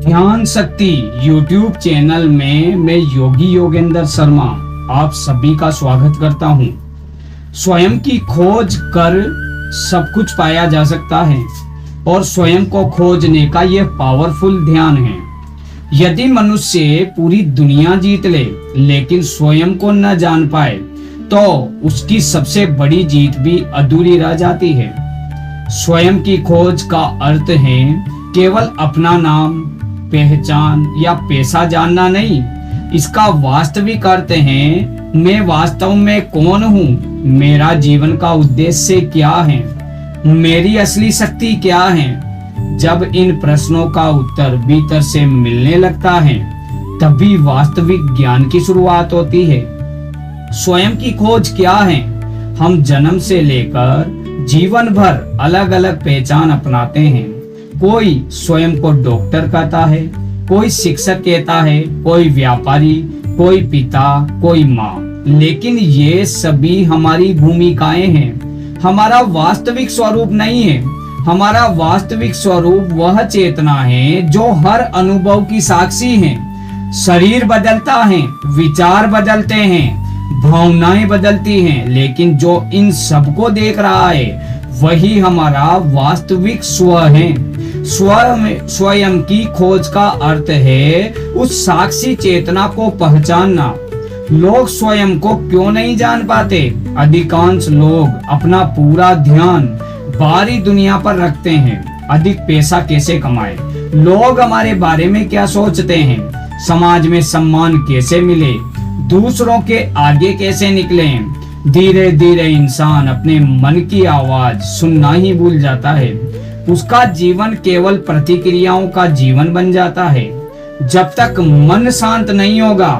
ध्यान शक्ति YouTube channel में मैं योगी योगेंद्र शर्मा आप सभी का स्वागत करता हूँ। स्वयं की खोज कर सब कुछ पाया जा सकता है और स्वयं को खोजने का यह पावरफुल ध्यान है। यदि मनुष्य पूरी दुनिया जीत ले लेकिन स्वयं को न जान पाए तो उसकी सबसे बड़ी जीत भी अधूरी रह जाती है। स्वयं की खोज का अर्थ है केवल अपना नाम, पहचान या पेशा जानना नहीं। इसका वास्तविक अर्थ है मैं वास्तव में कौन हूँ, मेरा जीवन का उद्देश्य क्या है, मेरी असली शक्ति क्या है। जब इन प्रश्नों का उत्तर भीतर से मिलने लगता है तभी वास्तविक ज्ञान की शुरुआत होती है। स्वयं की खोज क्या है? हम जन्म से लेकर जीवन भर अलग अलग पहचान अपनाते हैं। कोई स्वयं को डॉक्टर कहता है, कोई शिक्षक कहता है, कोई व्यापारी, कोई पिता, कोई माँ। लेकिन ये सभी हमारी भूमिकाएं हैं, हमारा वास्तविक स्वरूप नहीं है। हमारा वास्तविक स्वरूप वह चेतना है जो हर अनुभव की साक्षी है। शरीर बदलता है, विचार बदलते हैं, भावनाएं बदलती हैं, लेकिन जो इन सबको देख रहा है वही हमारा वास्तविक स्व है। स्वयं की खोज का अर्थ है उस साक्षी चेतना को पहचानना। लोग स्वयं को क्यों नहीं जान पाते? अधिकांश लोग अपना पूरा ध्यान बाहरी दुनिया पर रखते हैं। अधिक पैसा कैसे कमाए, लोग हमारे बारे में क्या सोचते हैं, समाज में सम्मान कैसे मिले, दूसरों के आगे कैसे निकले। धीरे धीरे इंसान अपने मन की आवाज सुनना ही भूल जाता है। उसका जीवन केवल प्रतिक्रियाओं का जीवन बन जाता है। जब तक मन शांत नहीं होगा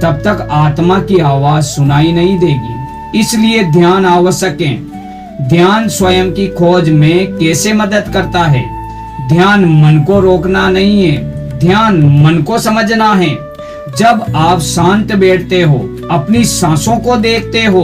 तब तक आत्मा की आवाज सुनाई नहीं देगी। इसलिए ध्यान आवश्यक है। ध्यान स्वयं की खोज में कैसे मदद करता है? ध्यान मन को रोकना नहीं है, ध्यान मन को समझना है। जब आप शांत बैठते हो, अपनी सांसों को देखते हो,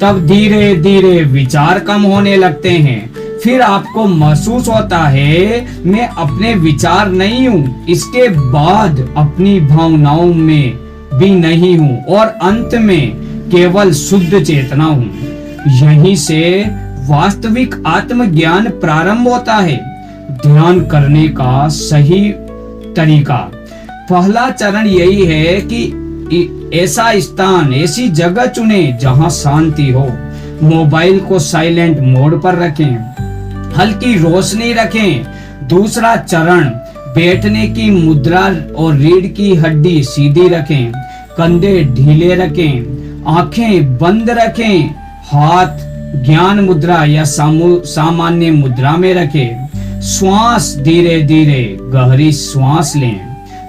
तब धीरे धीरे विचार कम होने लगते हैं। फिर आपको महसूस होता है मैं अपने विचार नहीं हूँ, इसके बाद अपनी भावनाओं में भी नहीं हूँ और अंत में केवल शुद्ध चेतना हूँ। यहीं से वास्तविक आत्मज्ञान प्रारंभ होता है। ध्यान करने का सही तरीका, पहला चरण यही है कि ऐसा स्थान, ऐसी जगह चुने जहां शांति हो। मोबाइल को साइलेंट मोड पर रखें, हल्की रोशनी रखें। दूसरा चरण, बैठने की मुद्रा और रीढ़ की हड्डी सीधी रखें, कंधे ढीले रखें, आंखें बंद रखें, हाथ ज्ञान मुद्रा या सामान्य मुद्रा में रखें। श्वास धीरे धीरे गहरी श्वास लें।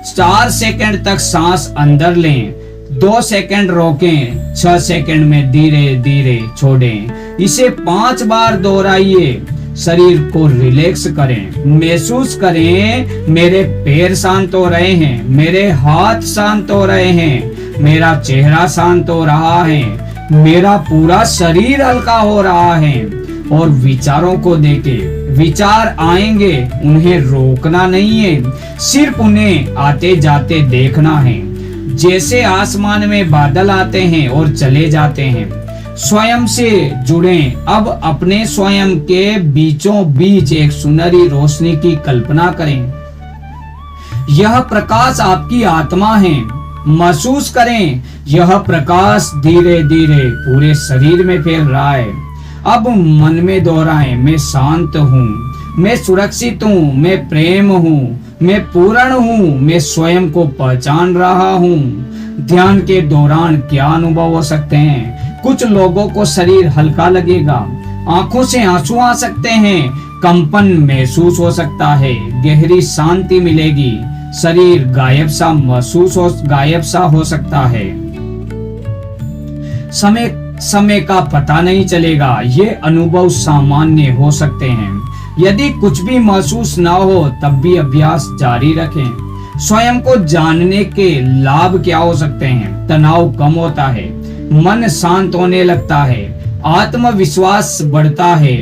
4 सेकंड तक सांस अंदर लें, 2 सेकंड रोकें, 6 सेकंड में धीरे धीरे छोड़ें। इसे 5 बार दोहराइए। शरीर को रिलैक्स करें, महसूस करें मेरे पैर शांत हो रहे हैं, मेरे हाथ शांत हो रहे हैं, मेरा चेहरा शांत हो रहा है, मेरा पूरा शरीर हल्का हो रहा है। और विचारों को देखें। विचार आएंगे, उन्हें रोकना नहीं है, सिर्फ उन्हें आते जाते देखना है। जैसे आसमान में बादल आते हैं और चले जाते हैं। स्वयं से जुड़ें। अब अपने स्वयं के बीचों बीच एक सुनहरी रोशनी की कल्पना करें। यह प्रकाश आपकी आत्मा है। महसूस करें यह प्रकाश धीरे धीरे पूरे शरीर में फैल रहा है। अब मन में दोहराएं, मैं शांत हूँ, मैं सुरक्षित हूँ, मैं प्रेम हूँ, मैं पूर्ण हूँ, मैं स्वयं को पहचान रहा हूँ। ध्यान के दौरान क्या अनुभव हो सकते हैं? कुछ लोगों को शरीर हल्का लगेगा, आंखों से आंसू आ सकते हैं, कंपन महसूस हो सकता है, गहरी शांति मिलेगी, शरीर गायब सा हो सकता है। समय का पता नहीं चलेगा। ये अनुभव सामान्य हो सकते हैं। यदि कुछ भी महसूस ना हो तब भी अभ्यास जारी रखें। स्वयं को जानने के लाभ क्या हो सकते हैं? तनाव कम होता है, मन शांत होने लगता है, आत्मविश्वास बढ़ता है,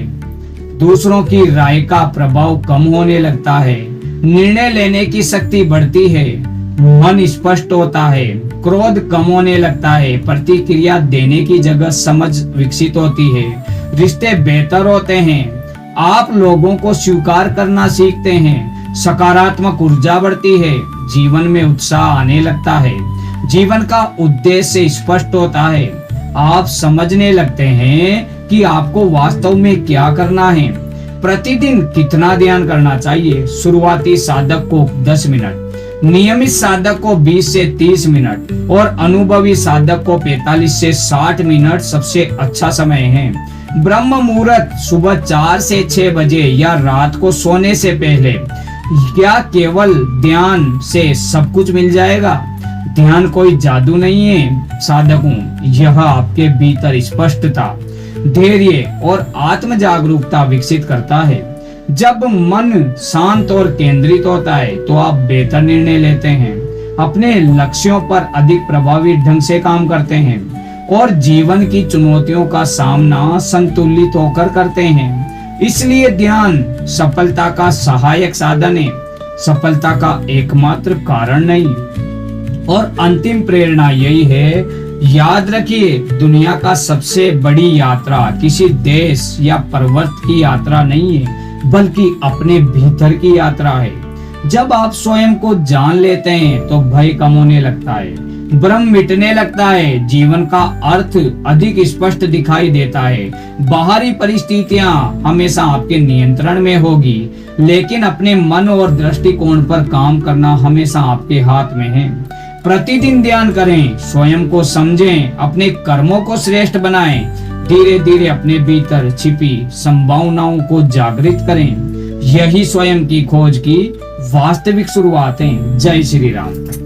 दूसरों की राय का प्रभाव कम होने लगता है, निर्णय लेने की शक्ति बढ़ती है, मन स्पष्ट होता है, क्रोध कम होने लगता है, प्रतिक्रिया देने की जगह समझ विकसित होती है, रिश्ते बेहतर होते हैं, आप लोगों को स्वीकार करना सीखते हैं, सकारात्मक ऊर्जा बढ़ती है, जीवन में उत्साह आने लगता है, जीवन का उद्देश्य स्पष्ट होता है, आप समझने लगते हैं कि आपको वास्तव में क्या करना है, प्रतिदिन कितना ध्यान करना चाहिए। शुरुआती साधक को 10 मिनट, नियमित साधक को 20 से 30 मिनट और अनुभवी साधक को 45 से 60 मिनट सबसे अच्छा समय है। ब्रह्म मुहूर्त सुबह 4 से 6 बजे या रात को सोने से पहले। क्या केवल ध्यान से सब कुछ मिल जाएगा? ध्यान कोई जादू नहीं है साधकों, यह आपके भीतर स्पष्टता, धैर्य और आत्म जागरूकता विकसित करता है। जब मन शांत और केंद्रित होता है तो आप बेहतर निर्णय लेते हैं, अपने लक्ष्यों पर अधिक प्रभावी ढंग से काम करते हैं और जीवन की चुनौतियों का सामना संतुलित होकर करते हैं। इसलिए ध्यान सफलता का सहायक साधन है, सफलता का एकमात्र कारण नहीं। और अंतिम प्रेरणा यही है, याद रखिए, दुनिया का सबसे बड़ी यात्रा किसी देश या पर्वत की यात्रा नहीं है, बल्कि अपने भीतर की यात्रा है। जब आप स्वयं को जान लेते हैं तो भय कम होने लगता है, भ्रम मिटने लगता है, जीवन का अर्थ अधिक स्पष्ट दिखाई देता है। बाहरी परिस्थितियां हमेशा आपके नियंत्रण में होगी, लेकिन अपने मन और दृष्टिकोण पर काम करना हमेशा आपके हाथ में है। प्रतिदिन ध्यान करें, स्वयं को समझें, अपने कर्मों को श्रेष्ठ बनाएं, धीरे धीरे अपने भीतर छिपी संभावनाओं को जागृत करें। यही स्वयं की खोज की वास्तविक शुरुआत है। जय श्री राम।